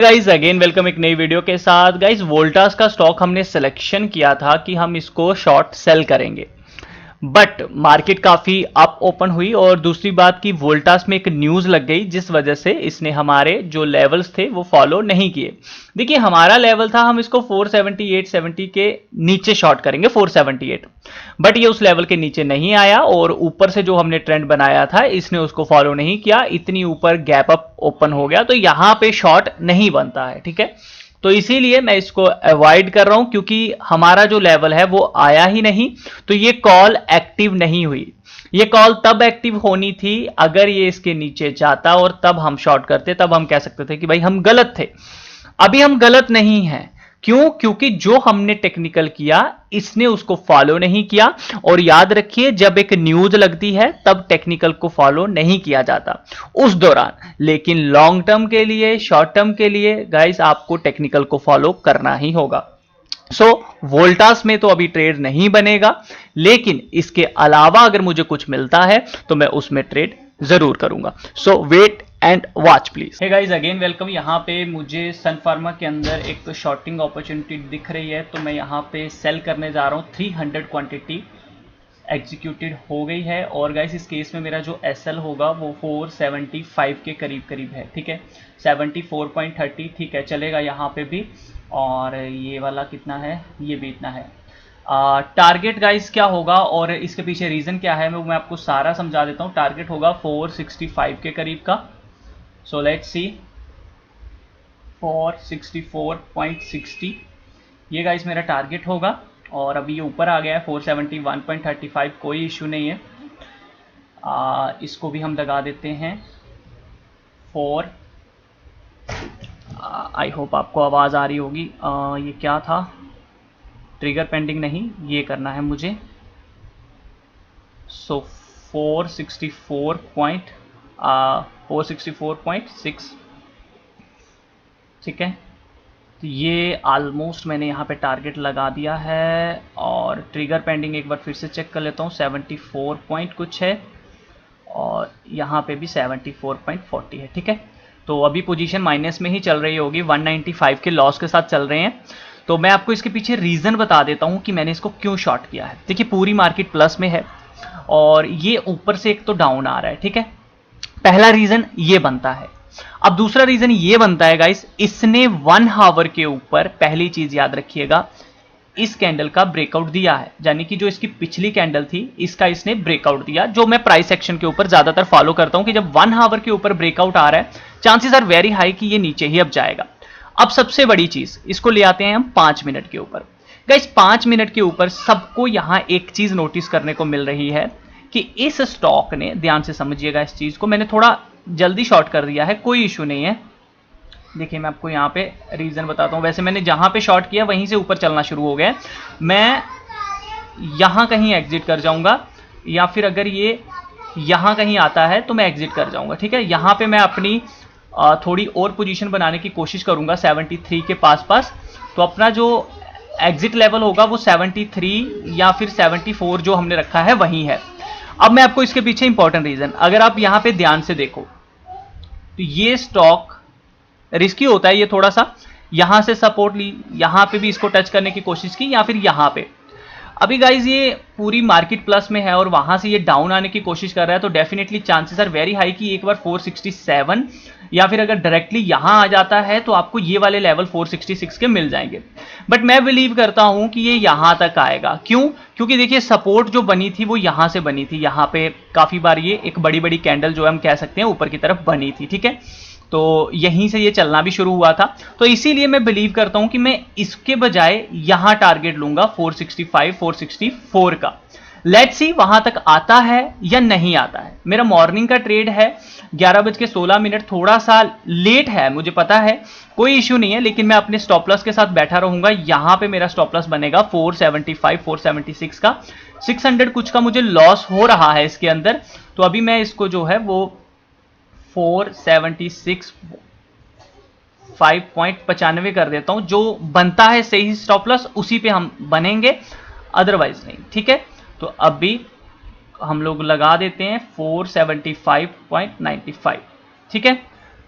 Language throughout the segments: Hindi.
गाइज अगेन वेलकम एक नई वीडियो के साथ। गाइज वोल्टास का स्टॉक हमने सिलेक्शन किया था कि हम इसको शॉर्ट सेल करेंगे, बट मार्केट काफी अप ओपन हुई और दूसरी बात की वोल्टास में एक न्यूज लग गई जिस वजह से इसने हमारे जो लेवल्स थे वो फॉलो नहीं किए। देखिए हमारा लेवल था हम इसको 478.70 के नीचे शॉर्ट करेंगे 478, बट ये उस लेवल के नीचे नहीं आया और ऊपर से जो हमने ट्रेंड बनाया था इसने उसको फॉलो नहीं किया, इतनी ऊपर गैप अप ओपन हो गया तो यहां पे शॉर्ट नहीं बनता है। ठीक है, तो इसीलिए मैं इसको अवॉइड कर रहा हूं क्योंकि हमारा जो लेवल है वो आया ही नहीं, तो ये कॉल एक्टिव नहीं हुई। ये कॉल तब एक्टिव होनी थी अगर ये इसके नीचे जाता और तब हम शॉर्ट करते, तब हम कह सकते थे कि भाई हम गलत थे। अभी हम गलत नहीं हैं। क्यों? क्योंकि जो हमने टेक्निकल किया इसने उसको फॉलो नहीं किया। और याद रखिए जब एक न्यूज लगती है तब टेक्निकल को फॉलो नहीं किया जाता उस दौरान, लेकिन लॉन्ग टर्म के लिए, शॉर्ट टर्म के लिए गाइस आपको टेक्निकल को फॉलो करना ही होगा। वोल्टास में तो अभी ट्रेड नहीं बनेगा, लेकिन इसके अलावा अगर मुझे कुछ मिलता है तो मैं उसमें ट्रेड जरूर करूंगा। Wait and watch please. Hey guys again welcome. यहाँ पे मुझे सन फार्मा के अंदर एक शॉर्टिंग अपॉर्चुनिटी दिख रही है, तो मैं यहाँ पे सेल करने जा रहा हूँ। 300 क्वांटिटी एग्जीक्यूटेड हो गई है और गाइस इस केस में मेरा जो एसएल होगा वो 475 के करीब करीब है। ठीक है, 74.30 ठीक है, चलेगा यहाँ पे भी। और ये वाला कितना है, ये भी इतना है। टारगेट गाइस क्या होगा और इसके पीछे रीजन क्या है मैं आपको सारा समझा देता हूँ। टारगेट होगा 465 के करीब का। सो लेट्स सी 464.60 ये गाइस मेरा टारगेट होगा और अभी ये ऊपर आ गया है 471.35, कोई इशू नहीं है। इसको भी हम लगा देते हैं 4। आई होप आपको आवाज़ आ रही होगी। ये क्या था, ट्रिगर पेंडिंग नहीं, ये करना है मुझे। सो 464.6 ठीक है, तो ये ऑलमोस्ट मैंने यहाँ पे टारगेट लगा दिया है। और ट्रिगर पेंडिंग एक बार फिर से चेक कर लेता हूँ, 74 पॉइंट कुछ है और यहाँ पे भी 74.40 है। ठीक है, तो अभी पोजीशन माइनस में ही चल रही होगी, 195 के लॉस के साथ चल रहे हैं। तो मैं आपको इसके पीछे रीज़न बता देता हूँ कि मैंने इसको क्यों शॉर्ट किया है। देखिए पूरी मार्केट प्लस में है और ये ऊपर से एक तो डाउन आ रहा है। ठीक है, पहला रीज़न ये बनता है। अब दूसरा रीजन ये बनता है गाइस, इसने 1 आवर के ऊपर, पहली चीज याद रखिएगा, इस कैंडल का ब्रेकआउट दिया है, यानी कि जो इसकी पिछली कैंडल थी इसका इसने ब्रेकआउट दिया, जो मैं प्राइस एक्शन के ऊपर ज्यादातर फॉलो करता हूं कि जब 1 आवर के ऊपर ब्रेकआउट आ रहा है चांसेस आर वेरी हाई कि ये नीचे ही अब जाएगा। अब सबसे बड़ी चीज, इसको ले आते हैं हम 5 मिनट के ऊपर। गाइस 5 मिनट के ऊपर सबको यहां एक चीज नोटिस करने को मिल रही है कि इस स्टॉक ने, ध्यान से समझिएगा इस चीज को, मैंने थोड़ा जल्दी शॉर्ट कर दिया है, कोई इशू नहीं है। देखिए मैं आपको यहाँ पे रीजन बताता हूँ। वैसे मैंने जहां पे शॉर्ट किया वहीं से ऊपर चलना शुरू हो गया। मैं यहां कहीं एग्जिट कर जाऊंगा या फिर अगर ये यहां कहीं आता है तो मैं एग्जिट कर जाऊंगा। ठीक है, यहां पे मैं अपनी थोड़ी और पोजीशन बनाने की कोशिश करूंगा 73 के पास। तो अपना जो एग्जिट लेवल होगा वो 73 या फिर 74 जो हमने रखा है वही है। अब मैं आपको इसके पीछे इंपॉर्टेंट रीजन, अगर आप यहां पे ध्यान से देखो तो ये स्टॉक रिस्की होता है, ये थोड़ा सा यहां से सपोर्ट ली, यहां पे भी इसको टच करने की कोशिश की या फिर यहां पे। अभी गाइज ये पूरी मार्केट प्लस में है और वहां से ये डाउन आने की कोशिश कर रहा है, तो definitely chances are very high कि एक बार 467 या फिर अगर डायरेक्टली यहां आ जाता है तो आपको ये वाले लेवल 466 के मिल जाएंगे। बट मैं बिलीव करता हूं कि ये यहां तक आएगा। क्यों? क्योंकि देखिए सपोर्ट जो बनी थी वो यहां से बनी थी, यहां पे काफी बार ये एक बड़ी बड़ी कैंडल जो हम कह सकते हैं ऊपर की तरफ बनी थी। ठीक है, तो यहीं से ये चलना भी शुरू हुआ था, तो इसीलिए मैं बिलीव करता हूं कि मैं इसके बजाय यहां टारगेट लूंगा 465 464 का। लेट्स सी वहां तक आता है या नहीं आता है। मेरा मॉर्निंग का ट्रेड है 11:16, थोड़ा सा लेट है मुझे पता है, कोई इश्यू नहीं है, लेकिन मैं अपने स्टॉप लॉस के साथ बैठा रहूंगा। यहां पे मेरा स्टॉप लॉस बनेगा 475 476 का। 600 कुछ का मुझे लॉस हो रहा है इसके अंदर, तो अभी मैं इसको जो है वो 476 5.95 कर देता हूं। जो बनता है सही स्टॉप लॉस उसी पे हम बनेंगे, अदरवाइज नहीं। ठीक है, तो अभी हम लोग लगा देते हैं 475.95। ठीक है,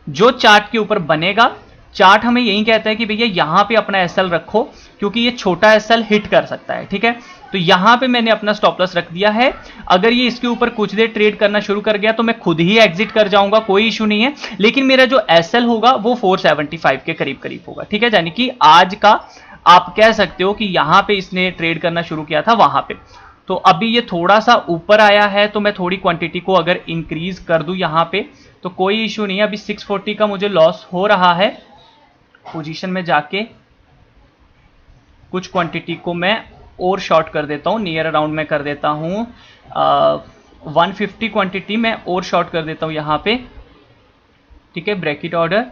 जो चार्ट के ऊपर बनेगा चार्ट हमें यही कहता है कि भैया यहां पे अपना एसएल रखो, क्योंकि ये छोटा एसएल हिट कर सकता है, ठीक है। तो यहां पे मैंने अपना स्टॉप लॉस रख दिया है। अगर ये इसके ऊपर कुछ देर ट्रेड करना शुरू कर गया तो मैं खुद ही एग्जिट कर जाऊंगा, कोई इशू नहीं है। लेकिन मेरा जो एसएल होगा वो 475 के करीब करीब होगा, ठीक है। यानी कि आज का आप कह सकते हो कि यहां पे इसने ट्रेड करना शुरू किया था वहां पे। तो अभी ये थोड़ा सा ऊपर आया है तो मैं थोड़ी क्वांटिटी को अगर इंक्रीज कर दूं यहां पे तो कोई इशू नहीं है। अभी 640 का मुझे लॉस हो रहा है। पोजीशन में जाके कुछ क्वांटिटी को मैं और शॉर्ट कर देता हूं, नियर अराउंड में कर देता हूं 150 क्वांटिटी में और शॉर्ट कर देता हूं यहां पे, ठीक है। ब्रैकेट ऑर्डर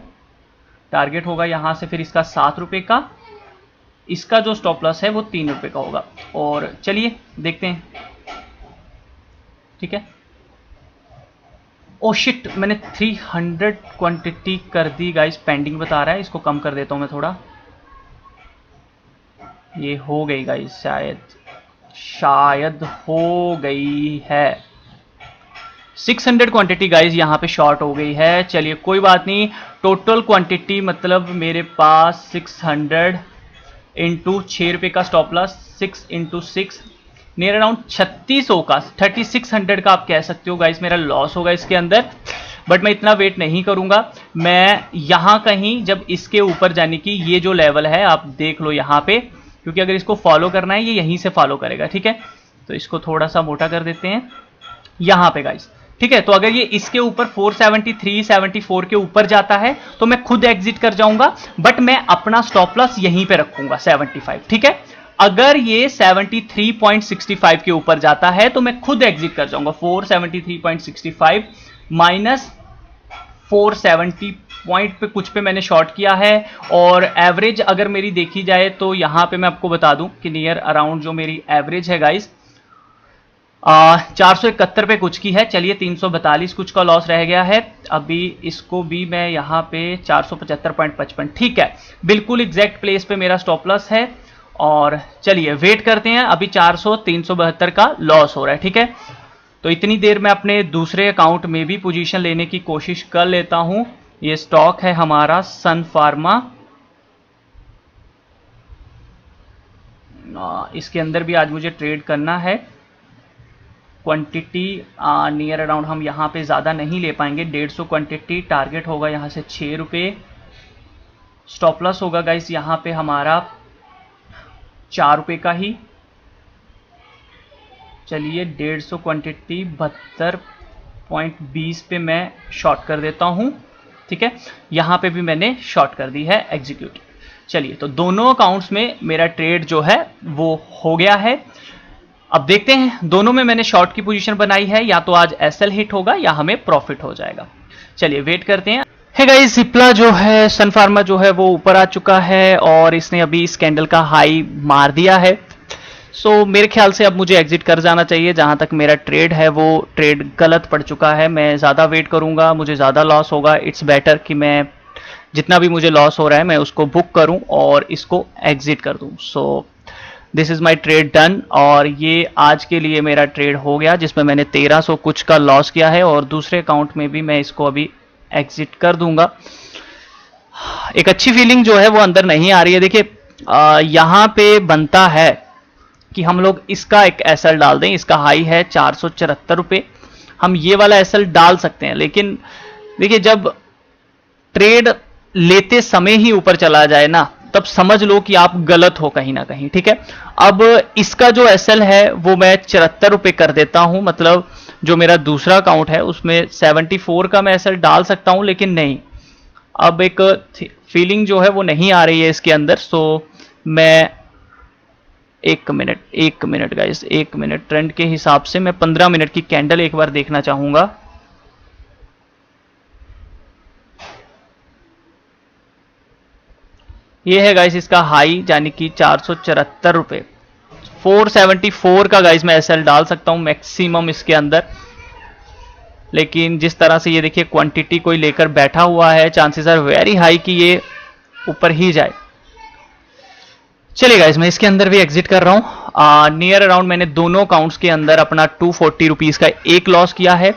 टारगेट होगा यहां से फिर इसका 7 रुपए का, इसका जो स्टॉप लॉस है वो 3 रुपए का होगा। और चलिए देखते हैं, ठीक है। ओ शिट, मैंने 300 क्वांटिटी कर दी गाइस, पेंडिंग बता रहा है, इसको कम कर देता हूं मैं थोड़ा। ये हो गई गाइस, शायद हो गई है 600 क्वांटिटी गाइस यहां पे शॉर्ट हो गई है। चलिए कोई बात नहीं, टोटल क्वांटिटी मतलब मेरे पास 600 इंटू 6 रुपए का stop loss, 6 into 6 near around 3600 का 3600 का आप कह सकते हो गाइस मेरा लॉस होगा इसके अंदर। बट मैं इतना वेट नहीं करूंगा, मैं यहां कहीं जब इसके ऊपर जाने की ये जो लेवल है आप देख लो यहां पे, क्योंकि अगर इसको फॉलो करना है ये यहीं से फॉलो करेगा, ठीक है। तो इसको थोड़ा सा मोटा कर देते हैं यहां पे गाइस, ठीक है। तो अगर ये इसके ऊपर 473 74 के ऊपर जाता है तो मैं खुद एग्जिट कर जाऊंगा, बट मैं अपना स्टॉप लॉस यहीं पे रखूंगा 75, ठीक है। अगर ये 73.65 के ऊपर जाता है तो मैं खुद एग्जिट कर जाऊंगा। 473.65 माइनस 470 पॉइंट पे कुछ पे मैंने शॉर्ट किया है। और एवरेज अगर मेरी देखी जाए तो यहां पे मैं आपको बता दूं कि नियर अराउंड जो मेरी एवरेज है गाइस 471 पे कुछ की है। चलिए 342 कुछ का लॉस रह गया है। अभी इसको भी मैं यहाँ पे 475.55, ठीक है, बिल्कुल एग्जैक्ट प्लेस पे मेरा स्टॉप लॉस है। और चलिए वेट करते हैं, अभी 372 का लॉस हो रहा है, ठीक है। तो इतनी देर में अपने दूसरे अकाउंट में भी पोजीशन लेने की कोशिश कर लेता हूं। ये स्टॉक है हमारा सन फार्मा, इसके अंदर भी आज मुझे ट्रेड करना है। क्वांटिटी नियर अराउंड हम यहाँ पे ज़्यादा नहीं ले पाएंगे, 150 क्वांटिटी, टारगेट होगा यहाँ से 6 रुपये, स्टॉप लॉस होगा गाइस यहाँ पे हमारा 4 रुपये का ही। चलिए 150 क्वांटिटी 72.20 पे मैं शॉर्ट कर देता हूँ, ठीक है। यहाँ पे भी मैंने शॉर्ट कर दी है एग्जीक्यूट। चलिए तो दोनों अकाउंट्स में मेरा ट्रेड जो है वो हो गया है। अब देखते हैं दोनों में मैंने शॉर्ट की पोजीशन बनाई है, या तो आज एसएल हिट होगा या हमें प्रॉफिट हो जाएगा। चलिए वेट करते हैं। है गाइस, सिप्ला जो है, सन फार्मा जो है वो ऊपर आ चुका है और इसने अभी इस कैंडल का हाई मार दिया है। सो मेरे ख्याल से अब मुझे एग्जिट कर जाना चाहिए। जहां तक मेरा ट्रेड है वो ट्रेड गलत पड़ चुका है। मैं ज़्यादा वेट करूंगा, मुझे ज़्यादा लॉस होगा। इट्स बेटर कि मैं जितना भी मुझे लॉस हो रहा है मैं उसको बुक करूं और इसको एग्जिट कर दूं। So this is my trade done. और ये आज के लिए मेरा ट्रेड हो गया, जिसमें मैंने 1300 कुछ का लॉस किया है। और दूसरे अकाउंट में भी मैं इसको अभी एग्जिट कर दूंगा। एक अच्छी फीलिंग जो है वो अंदर नहीं आ रही है। देखिए यहाँ पे बनता है कि हम लोग इसका एक एसएल डाल दें। इसका हाई है 474 रुपये, हम ये वाला एसएल डाल सकते हैं। लेकिन देखिए जब ट्रेड लेते समय ही ऊपर चला जाए ना, तब समझ लो कि आप गलत हो कहीं ना कहीं, ठीक है। अब इसका जो एसएल है वो मैं 74 रुपये कर देता हूं। मतलब जो मेरा दूसरा अकाउंट है उसमें 74 का मैं एसएल डाल सकता हूं, लेकिन नहीं, अब एक फीलिंग जो है वो नहीं आ रही है इसके अंदर। सो मैं एक मिनट गाइस, एक मिनट, ट्रेंड के हिसाब से मैं 15 मिनट की कैंडल एक बार देखना चाहूंगा। ये है गाइस इसका हाई, यानी कि 474 रुपये। 474 का गाइस मैं एसएल डाल सकता हूं मैक्सिमम इसके अंदर। लेकिन जिस तरह से ये देखिए क्वांटिटी कोई लेकर बैठा हुआ है, चांसेस आर वेरी हाई कि ये ऊपर ही जाए। चलिए गाइस मैं इसके अंदर भी एग्जिट कर रहा हूं। नियर अराउंड मैंने दोनों अकाउंट्स के अंदर अपना 240 रुपीज का एक लॉस किया है।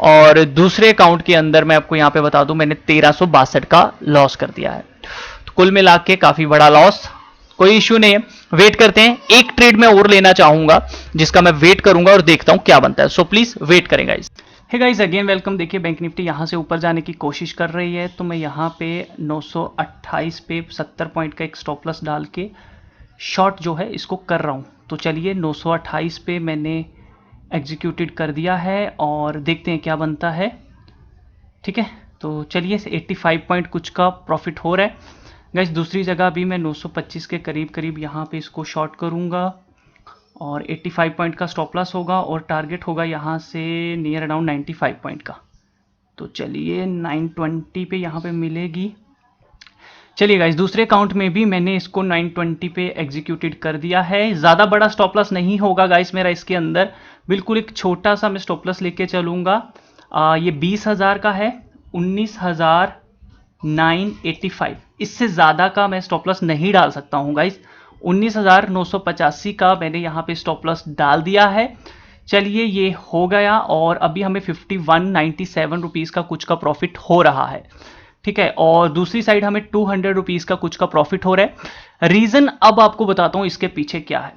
और दूसरे अकाउंट के अंदर मैं आपको यहां पे बता दूं मैंने 1362 का लॉस कर दिया है। कुल मिला के काफी बड़ा लॉस, कोई इश्यू नहीं है, वेट करते हैं। एक ट्रेड में और लेना चाहूंगा जिसका मैं वेट करूंगा और देखता हूं क्या बनता है, सो प्लीज वेट करें guys. Hey guys again welcome. देखिए बैंक निफ्टी यहां से ऊपर जाने की कोशिश कर रही है, तो मैं यहां पे 928 पे 70 पॉइंट का एक स्टॉप लॉस डाल के शॉर्ट जो है इसको कर रहा हूं। तो चलिए 928 पे मैंने एग्जीक्यूटेड कर दिया है और देखते हैं क्या बनता है। ठीक है, तो चलिए 85 पॉइंट कुछ का प्रॉफिट हो रहा है गाइस। दूसरी जगह भी मैं 925 के करीब करीब यहाँ पे इसको शॉर्ट करूँगा और 85 पॉइंट का स्टॉप लॉस होगा और टारगेट होगा यहाँ से नियर अराउंड 95 पॉइंट का। तो चलिए 920 पे यहाँ पे मिलेगी। चलिए गाइस दूसरे अकाउंट में भी मैंने इसको 920 पे एग्जीक्यूटेड कर दिया है। ज़्यादा बड़ा स्टॉप लॉस नहीं होगा गाइस मेरा इसके अंदर, बिल्कुल एक छोटा सा मैं स्टॉप लॉस लेके चलूँगा। ये 20,000 का है, 19,985, इससे ज़्यादा का मैं स्टॉप लॉस नहीं डाल सकता हूँ गाइस। 19,985 का मैंने यहाँ पे स्टॉप लॉस डाल दिया है। चलिए ये हो गया और अभी हमें 5197 रुपीज़ का कुछ का प्रॉफिट हो रहा है। ठीक है, और दूसरी साइड हमें 200 रुपीज़ का कुछ का प्रॉफिट हो रहा है। रीज़न अब आपको बताता हूँ इसके पीछे क्या है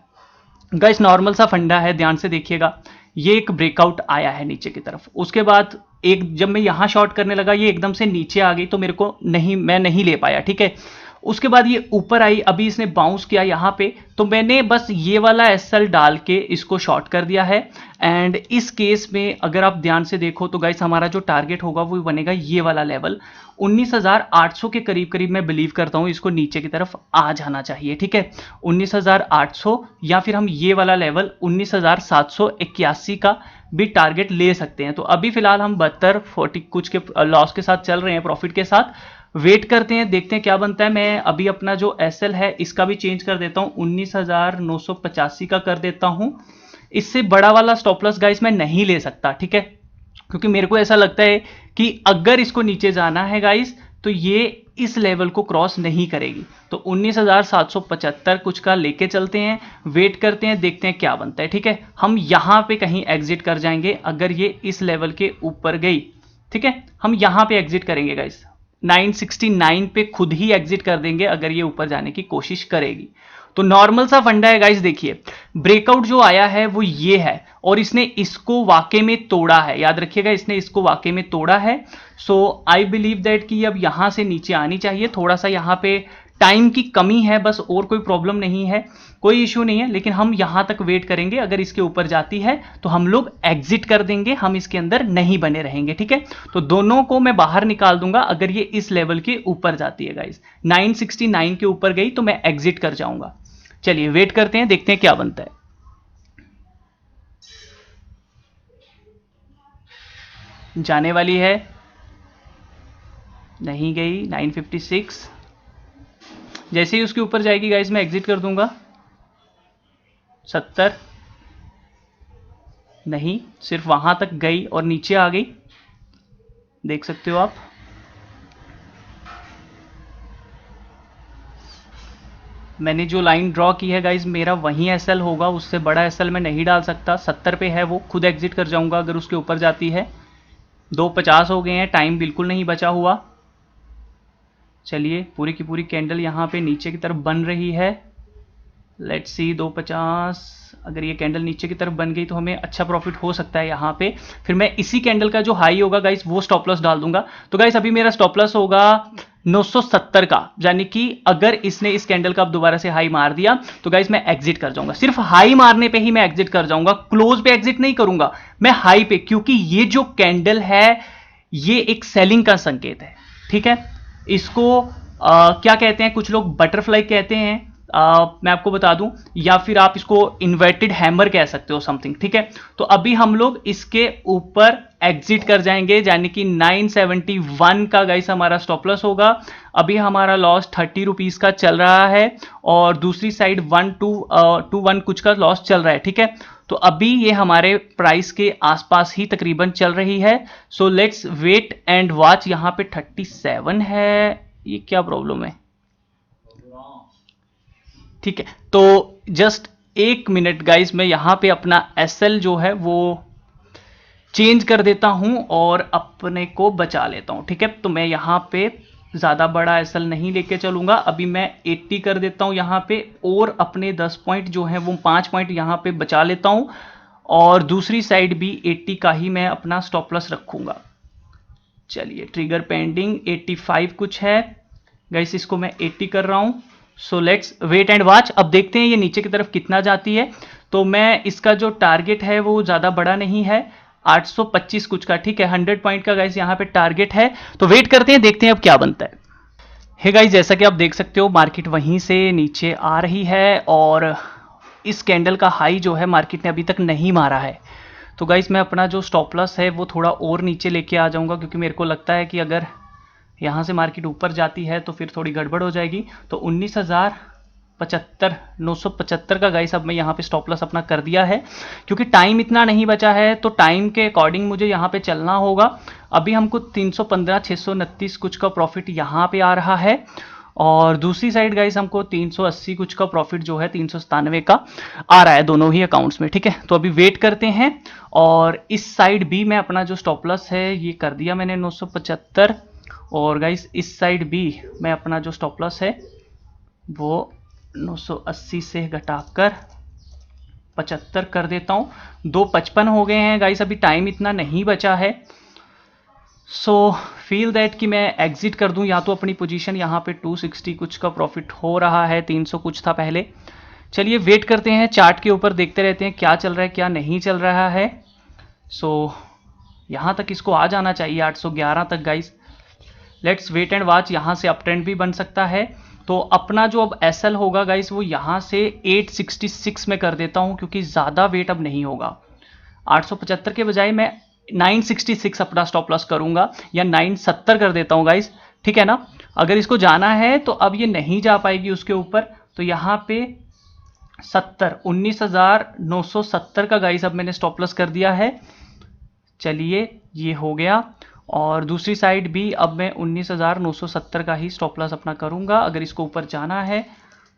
गाइस। नॉर्मल सा फंडा है, ध्यान से देखिएगा। ये एक ब्रेकआउट आया है नीचे की तरफ, उसके बाद एक जब मैं यहां शॉर्ट करने लगा ये एकदम से नीचे आ गई, तो मेरे को मैं नहीं ले पाया। ठीक है, उसके बाद ये ऊपर आई, अभी इसने बाउंस किया यहाँ पे, तो मैंने बस ये वाला एसएल डाल के इसको शॉर्ट कर दिया है। एंड इस केस में अगर आप ध्यान से देखो तो गाइस हमारा जो टारगेट होगा वो बनेगा ये वाला लेवल 19,800 के करीब करीब। मैं बिलीव करता हूँ इसको नीचे की तरफ आ जाना चाहिए। ठीक है, 19,800 या फिर हम ये वाला लेवल 19,781 का भी टारगेट ले सकते हैं। तो अभी फिलहाल हम 72-40 कुछ के लॉस के साथ चल रहे हैं, प्रॉफिट के साथ। वेट करते हैं, देखते हैं क्या बनता है। मैं अभी अपना जो एसएल है इसका भी चेंज कर देता हूं, 19,985 का कर देता हूं। इससे बड़ा वाला स्टॉप लॉस गाइस मैं नहीं ले सकता। ठीक है, क्योंकि मेरे को ऐसा लगता है कि अगर इसको नीचे जाना है गाइस तो ये इस लेवल को क्रॉस नहीं करेगी। तो 19,775 कुछ का लेके चलते हैं, वेट करते हैं, देखते हैं क्या बनता है। ठीक है, हम यहां पे कहीं एग्जिट कर जाएंगे अगर ये इस लेवल के ऊपर गई। ठीक है, हम यहां पे एग्जिट करेंगे गाइस, 969 पे खुद ही एग्जिट कर देंगे अगर ये ऊपर जाने की कोशिश करेगी। तो नॉर्मल सा फंडा है गाइस। देखिए ब्रेकआउट जो आया है वो ये है और इसने इसको वाकई में तोड़ा है, याद रखिएगा इसने इसको वाकई में तोड़ा है। सो आई बिलीव दैट कि अब यहां से नीचे आनी चाहिए। थोड़ा सा यहां पे टाइम की कमी है बस, और कोई प्रॉब्लम नहीं है, कोई इश्यू नहीं है। लेकिन हम यहां तक वेट करेंगे, अगर इसके ऊपर जाती है तो हम लोग एग्जिट कर देंगे, हम इसके अंदर नहीं बने रहेंगे। ठीक है, तो दोनों को मैं बाहर निकाल दूंगा अगर ये इस लेवल के ऊपर जाती है गाइस। 969 के ऊपर गई तो मैं एग्जिट कर जाऊंगा। चलिए वेट करते हैं, देखते हैं क्या बनता है। जाने वाली है, नहीं गई। 956 जैसे ही उसके ऊपर जाएगी गाइस मैं एग्जिट कर दूंगा। 70 नहीं, सिर्फ वहां तक गई और नीचे आ गई, देख सकते हो आप। मैंने जो लाइन ड्रॉ की है गाइज मेरा वही एसएल होगा, उससे बड़ा एसएल मैं नहीं डाल सकता। 70 पे है वो, खुद एग्जिट कर जाऊंगा अगर उसके ऊपर जाती है। 250 हो गए हैं, टाइम बिल्कुल नहीं बचा हुआ। चलिए पूरी की पूरी कैंडल यहाँ पे नीचे की तरफ बन रही है। लेट्स सी 250, अगर ये कैंडल नीचे की तरफ बन गई तो हमें अच्छा प्रॉफिट हो सकता है यहाँ पे। फिर मैं इसी कैंडल का जो हाई होगा गाइस वो स्टॉप लॉस डाल दूंगा। तो गाइस अभी मेरा स्टॉप लॉस होगा 970 का, यानी कि अगर इसने इस कैंडल का अब दोबारा से हाई मार दिया तो गाइस मैं एग्जिट कर जाऊंगा। सिर्फ हाई मारने पे ही मैं एग्जिट कर जाऊंगा, क्लोज पे एग्जिट नहीं करूंगा मैं, हाई पे, क्योंकि ये जो कैंडल है ये एक सेलिंग का संकेत है। ठीक है, इसको क्या कहते हैं, कुछ लोग बटरफ्लाई कहते हैं, मैं आपको बता दूं, या फिर आप इसको इन्वर्टेड हैमर कह सकते हो समथिंग। ठीक है, तो अभी हम लोग इसके ऊपर एग्जिट कर जाएंगे, यानी कि 971 का गाइस हमारा स्टॉप लॉस होगा। अभी हमारा लॉस 30 रुपीज का चल रहा है और दूसरी साइड 121 कुछ का लॉस चल रहा है। ठीक है, तो अभी ये हमारे प्राइस के आसपास ही तकरीबन चल रही है। So let's wait and watch. यहाँ पे 37 है, ये क्या प्रॉब्लम है? ठीक है, तो जस्ट एक मिनट गाइस, मैं यहां पे अपना एसएल जो है वो चेंज कर देता हूं और अपने को बचा लेता हूं। ठीक है, तो मैं यहां पे ज़्यादा बड़ा एसएल नहीं लेके चलूँगा। अभी मैं 80 कर देता हूँ यहाँ पे, और अपने 10 पॉइंट जो हैं वो 5 पॉइंट यहाँ पे बचा लेता हूँ, और दूसरी साइड भी 80 का ही मैं अपना स्टॉप लॉस रखूँगा। चलिए, ट्रिगर पेंडिंग 85 कुछ है गाइस, इसको मैं 80 कर रहा हूँ। So let's wait and watch. अब देखते हैं ये नीचे की तरफ कितना जाती है। तो मैं इसका जो टारगेट है वो ज़्यादा बड़ा नहीं है, 825 कुछ का, ठीक है, 100 पॉइंट का गाइस यहाँ पे टारगेट है। तो वेट करते हैं, देखते हैं अब क्या बनता है। हे गाइस, जैसा कि आप देख सकते हो मार्केट वहीं से नीचे आ रही है, और इस कैंडल का हाई जो है मार्केट ने अभी तक नहीं मारा है। तो गाइस मैं अपना जो स्टॉप लॉस है वो थोड़ा और नीचे लेके आ जाऊंगा, क्योंकि मेरे को लगता है कि अगर यहाँ से मार्केट ऊपर जाती है तो फिर थोड़ी गड़बड़ हो जाएगी। तो 19,975 का गाइस अब मैं यहाँ पे स्टॉप लॉस अपना कर दिया है, क्योंकि टाइम इतना नहीं बचा है, तो टाइम के अकॉर्डिंग मुझे यहाँ पे चलना होगा। अभी हमको 315 629 कुछ का प्रॉफिट यहाँ पे आ रहा है, और दूसरी साइड गाइस हमको 380 कुछ का प्रॉफिट जो है 397 का आ रहा है दोनों ही अकाउंट्स में, ठीक है। तो अभी वेट करते हैं, और इस साइड भी मैं अपना जो स्टॉप लॉस है ये कर दिया मैंने 975, और गाइस इस साइड भी मैं अपना जो स्टॉप लॉस है वो 980 से घटाकर 75 कर देता हूँ। 255 हो गए हैं गाइस, अभी टाइम इतना नहीं बचा है। सो फील दैट कि मैं एग्जिट कर दूं, या तो अपनी पोजीशन यहाँ पे 260 कुछ का प्रॉफिट हो रहा है, 300 कुछ था पहले। चलिए वेट करते हैं, चार्ट के ऊपर देखते रहते हैं क्या चल रहा है क्या नहीं चल रहा है। सो यहाँ तक इसको आ जाना चाहिए 811 तक guys. Let's wait and watch, यहाँ से अप ट्रेंड भी बन सकता है। तो अपना जो अब एसएल होगा गाइस वो यहाँ से 866 में कर देता हूँ, क्योंकि ज़्यादा वेट अब नहीं होगा। 875 के बजाय मैं 966 अपना स्टॉप लॉस करूंगा, या 970 कर देता हूं गाइस, ठीक है ना। अगर इसको जाना है तो अब ये नहीं जा पाएगी उसके ऊपर, तो यहाँ पे 19,970 का गाइस अब मैंने स्टॉप लॉस कर दिया है। चलिए ये हो गया, और दूसरी साइड भी अब मैं 19,970 का ही स्टॉप लॉस अपना करूंगा। अगर इसको ऊपर जाना है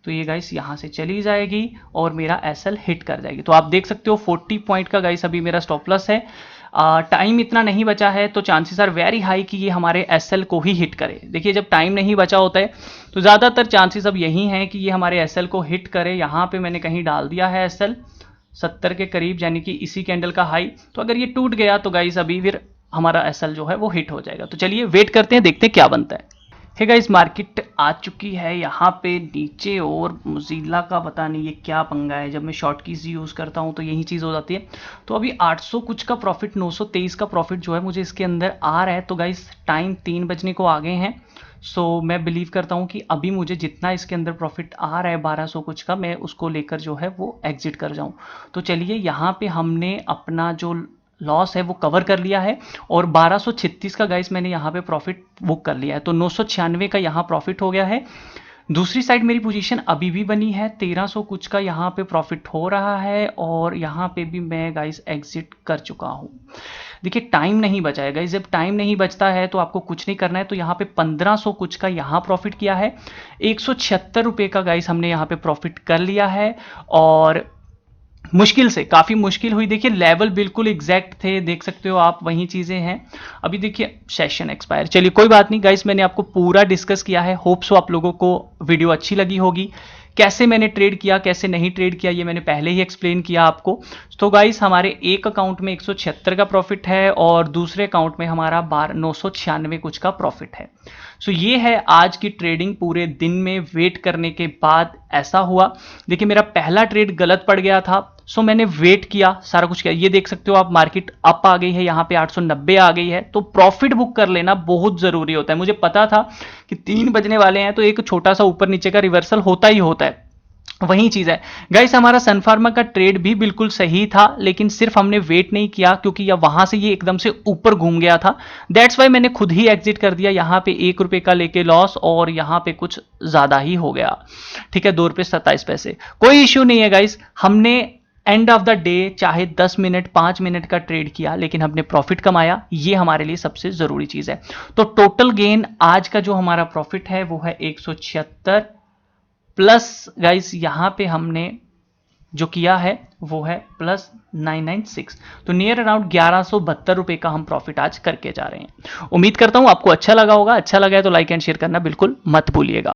तो ये गाइस यहाँ से चली जाएगी और मेरा एसएल हिट कर जाएगी। तो आप देख सकते हो 40 पॉइंट का गाइस अभी मेरा स्टॉप लॉस है। टाइम इतना नहीं बचा है, तो चांसेस आर वेरी हाई कि ये हमारे एसएल को ही हिट करे। देखिए जब टाइम नहीं बचा होता है तो ज़्यादातर चांसेस अब यही हैं कि ये हमारे एसएल को हिट करे। यहाँ पे मैंने कहीं डाल दिया है एसएल 70 के करीब, यानी कि इसी कैंडल का हाई। तो अगर ये टूट गया तो गाइस अभी फिर हमारा एसएल जो है वो हिट हो जाएगा। तो चलिए वेट करते हैं, देखते हैं क्या बनता है। हे गाइस, मार्केट आ चुकी है यहाँ पे नीचे, और मोज़िला का पता नहीं ये क्या पंगा है, जब मैं शॉर्ट कीज यूज़ करता हूँ तो यही चीज़ हो जाती है। तो अभी 800 कुछ का प्रॉफिट, 923 का प्रॉफिट जो है मुझे इसके अंदर आ रहा है। तो गाइस टाइम 3 बजने को आ गए हैं। सो मैं बिलीव करता हूँ कि अभी मुझे जितना इसके अंदर प्रॉफिट आ रहा है 1200 कुछ का, मैं उसको लेकर जो है वो एग्जिट कर जाऊँ। तो चलिए यहाँ पे हमने अपना जो लॉस है वो कवर कर लिया है, और 1236 का गाइस मैंने यहाँ पे प्रॉफिट बुक कर लिया है। तो 996 का यहाँ प्रॉफिट हो गया है। दूसरी साइड मेरी पोजीशन अभी भी बनी है, 1300 कुछ का यहाँ पे प्रॉफिट हो रहा है, और यहाँ पे भी मैं गाइस एग्जिट कर चुका हूँ। देखिए टाइम नहीं बचा है गाइस, जब टाइम नहीं बचता है तो आपको कुछ नहीं करना है। तो यहाँ पे 1500 कुछ का यहाँ प्रॉफिट किया है, 176 रुपये का गाइस हमने यहाँ पे प्रॉफिट कर लिया है। और मुश्किल से, काफ़ी मुश्किल हुई। देखिए लेवल बिल्कुल एग्जैक्ट थे, देख सकते हो आप, वही चीज़ें हैं। अभी देखिए सेशन एक्सपायर, चलिए कोई बात नहीं गाइस, मैंने आपको पूरा डिस्कस किया है। होप सो आप लोगों को वीडियो अच्छी लगी होगी। कैसे मैंने ट्रेड किया, कैसे नहीं ट्रेड किया, ये मैंने पहले ही एक्सप्लेन किया आपको। तो गाइस हमारे एक अकाउंट में 176 का प्रॉफिट है, और दूसरे अकाउंट में हमारा 996 कुछ का प्रॉफिट है। सो ये है आज की ट्रेडिंग। पूरे दिन में वेट करने के बाद ऐसा हुआ। देखिए मेरा पहला ट्रेड गलत पड़ गया था, सो मैंने वेट किया, सारा कुछ किया। ये देख सकते हो आप, मार्केट अप आ गई है, यहाँ पे 890 आ गई है। तो प्रॉफिट बुक कर लेना बहुत जरूरी होता है। मुझे पता था कि 3 बजने वाले हैं, तो एक छोटा सा ऊपर नीचे का रिवर्सल होता ही होता है। वही चीज है गाइस, हमारा सन फार्मा का ट्रेड भी बिल्कुल सही था, लेकिन सिर्फ हमने वेट नहीं किया, क्योंकि या वहां से ये एकदम से ऊपर घूम गया था। दैट्स वाई मैंने खुद ही एग्जिट कर दिया। यहाँ पे 1 रुपए का लेके लॉस, और यहाँ पे कुछ ज्यादा ही हो गया, ठीक है, 2 रुपए 27 पैसे। कोई इश्यू नहीं है गाइस, हमने एंड ऑफ द डे चाहे 10 मिनट 5 मिनट का ट्रेड किया, लेकिन हमने प्रॉफिट कमाया, ये हमारे लिए सबसे जरूरी चीज है। तो टोटल गेन आज का जो हमारा प्रॉफिट है वो है 176 प्लस गाइस यहाँ पे हमने जो किया है वो है +996। तो नियर अराउंड 1172 रुपए का हम प्रॉफिट आज करके जा रहे हैं। उम्मीद करता हूं आपको अच्छा लगा होगा। अच्छा लगा है तो लाइक एंड शेयर करना बिल्कुल मत भूलिएगा।